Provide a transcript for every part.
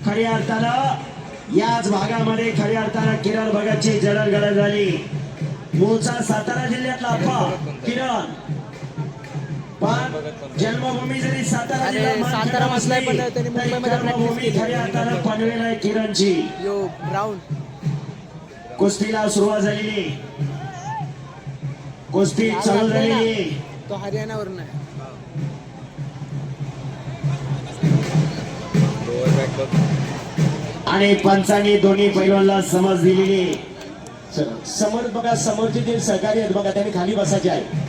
खऱ्या अर्थानं याच भागामध्ये खऱ्या अर्थानं किरण भगतची जडणघडण झाली. मूळचा सातारा जिल्ह्यातला अप्पा किरण, पण जन्मभूमी जरी सातारा सातारा मसलाय पण त्यांनी मुंबईमध्ये प्रॅक्टिस केली. खऱ्या अर्थानं पनवेल आहे किरणची. यो ब्राऊन कुस्तीला सुरुवात झालेली, कुस्ती चालू झालेली. तो हरियाणावरून आहे. आणि पंचांनी दोन्ही पैलवानला समज दिलेली. समोर बघा, समोरचे जे सहकारी आहेत बघा, त्यांनी खाली बसायचे आहे.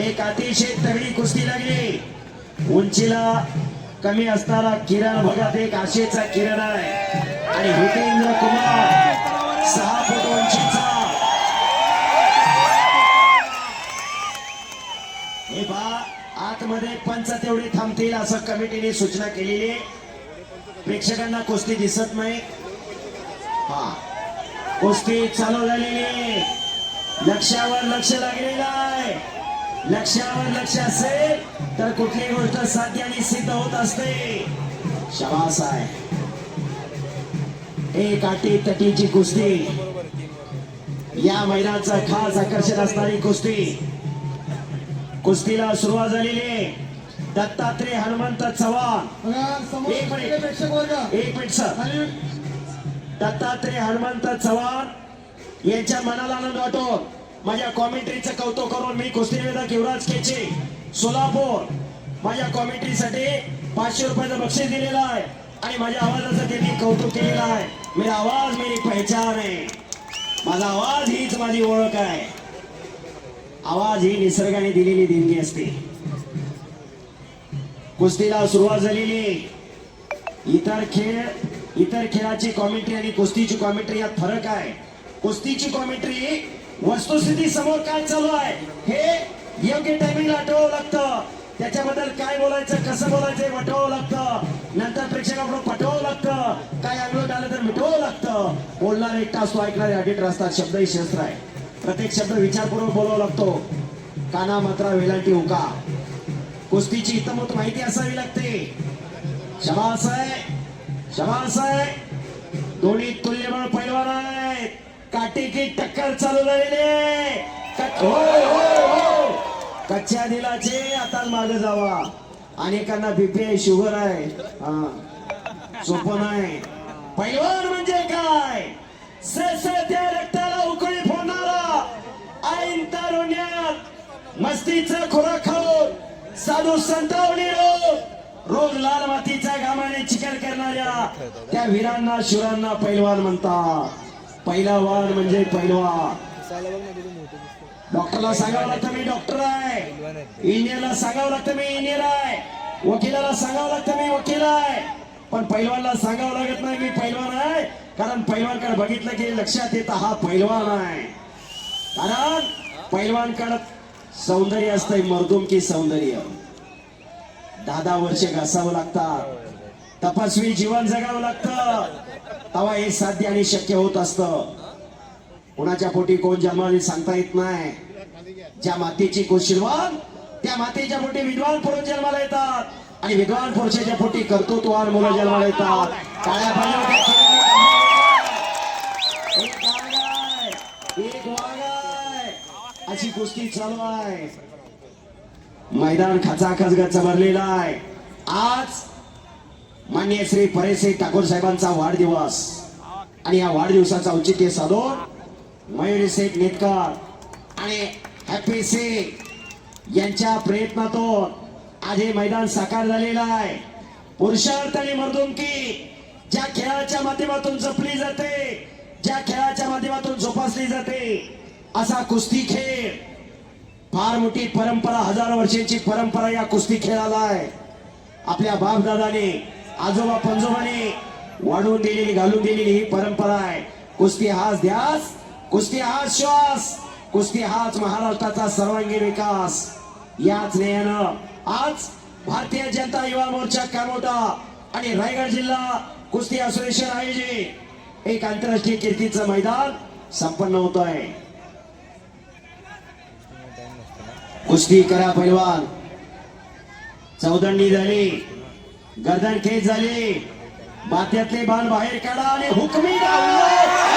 एक अतिशय तगडी कुस्ती लागली. उंचीला कमी असणारा किरण भगत एक आशेचा किरण आहे आणि हितेंद्र कुमार 6 फूट उंचीचा. हे बा आतमध्ये पंच तेवढे थांबतील असं कमिटीने सूचना केलेली. प्रेक्षकांना कुस्ती दिसत नाही. हा, कुस्ती चालू झालेली. लक्ष्यावर लक्ष लागलेलं आहे. लक्ष्यावर लक्ष असेल तर कुठली गोष्ट साध्य आणि सिद्ध होत असते. शाबास आहे. एक आटी तटीची कुस्ती, या मैदानाचं खास आकर्षण असणारी कुस्ती. कुस्तीला सुरुवात झालेली. दत्तात्रय हनुमंत चव्हाण, एक मिनिट सर. दत्तात्रय हनुमंत चव्हाण यांच्या मनाला आनंद वाटून माझ्या कॉमेंट्रीचं कौतुक करून मी कुस्ती निवेदक युवराज केचे सोलापूर माझ्या कॉमेंट्रीसाठी 500 रुपयाचं बक्षीस दिलेलं आहे आणि माझ्या आवाजाचं त्यांनी कौतुक केलेलं आहे. मेरा आवाज मेरी पहचान आहे. माझा आवाज हीच माझी ओळख आहे. आवाज ही निसर्गाने दिलेली देणगी असते. कुस्तीला सुरुवात झालेली. इतर खेळाची कॉमेंट्री आणि कुस्तीची कॉमेंट्री यात फरक आहे. कुस्तीची कॉमेंट्री वस्तुस्थिती समोर काय चालू आहे हे योग्य टायमिंगला आठवावं लागतं. त्याच्याबद्दल काय बोलायचं, कसं बोलायचं वाटवावं लागतं. नंतर प्रेक्षकांकडून पटवावं लागतं. काय अंगलट आलं तर मिटवावं लागतं. बोलणारे एकटा असतो, ऐकणारे ऑडिटर असतात. शब्द ही शस्त्र आहे. प्रत्येक शब्द विचारपूर्वक बोलावा लागतो. काना मात्रा वेलांटी उका. कुस्तीची इतमत माहिती असावी लागते. शबास आहे, शबास आहे. दोन्ही तुल्यबळ पैलवान आहेत. काटेकी टक्कर चालू झालेली आहे. कच्च्या दिलाचे आता मागे जावा. अनेकांना बीपी आहे, शुगर आहे. हा, सोपं नाही. पैलवान म्हणजे काय? सळसळत्या रक्ताला उकळी फोडणारा, ऐन तारुण्यात मस्तीचं खोराक खाऊन साधू संतावणी रोज लाल मातीच्या घामाने चिकन करणाऱ्या त्या वीरांना शुरांना पैलवान म्हणतात. पैलवान म्हणजे पैलवान. डॉक्टरला सांगावं लागतं मी डॉक्टर आहे. इंजिनियरला सांगावं लागतं मी इंजिनियर आहे. वकिलाला सांगावं लागतं मी वकील आहे. पण पैलवानला सांगावं लागत नाही मी पैलवान आहे. कारण पैलवानकडे बघितलं की लक्षात येतं हा पैलवान आहे. कारण पैलवानकडे सौंदर्य असतंय, मर्दुमकी सौंदर्य. 10-10 वर्षे घासावं लागतात. तपस्वी जीवन जगावं लागतं. तेव्हा हे साध्य आणि शक्य होत असतं. कुणाच्या पोटी कोण जन्माला सांगता येत नाही. ज्या मातेची कुशीलवान त्या मातेच्या पोटी विद्वान पुरुष जन्माला येतात आणि विद्वान पुरुषाच्या पोटी कर्तृत्ववान मुलं जन्माला येतात. काळ्या एक वाघ आहे. अशी कुस्ती चालू आहे. मैदान खचाखच गच्च भरलेला आहे. आज माननीय श्री परेश ठाकूर साहेबांचा वाढदिवस आणि या वाढदिवसाचा औचित्य साधून मयुरी शेख नेटकर आणि हॅपी शेख यांच्या प्रयत्नातून आज हे मैदान साकार झालेलं आहे. पुरुषार्थ आणि मर्दुमकी ज्या खेळाच्या माध्यमातून जपली जाते, ज्या खेळाच्या माध्यमातून जोपासली जाते, असा कुस्ती खेळ फार मोठी परंपरा, हजारो वर्षांची परंपरा या कुस्ती खेळाला आहे. आपल्या बाप दादाने आजोबा पंजोबाने वाढवून दिलेली घालून दिलेली ही परंपरा आहे. कुस्ती हाच ध्यास, कुस्ती हाच श्वास, कुस्ती हाच महाराष्ट्राचा सर्वांगीण विकास. याच ध्येयानं आज भारतीय जनता युवा मोर्चा कामोटा आणि रायगड जिल्हा कुस्ती असोसिएशन आयोजित एक आंतरराष्ट्रीय कीर्तीचं मैदान संपन्न होत आहे. कुस्ती करा पैलवान. चौदंडी झाली, गर्दन खेच झाली. बात्यातले बाण बाहेर काढा आणि हुकमी डाव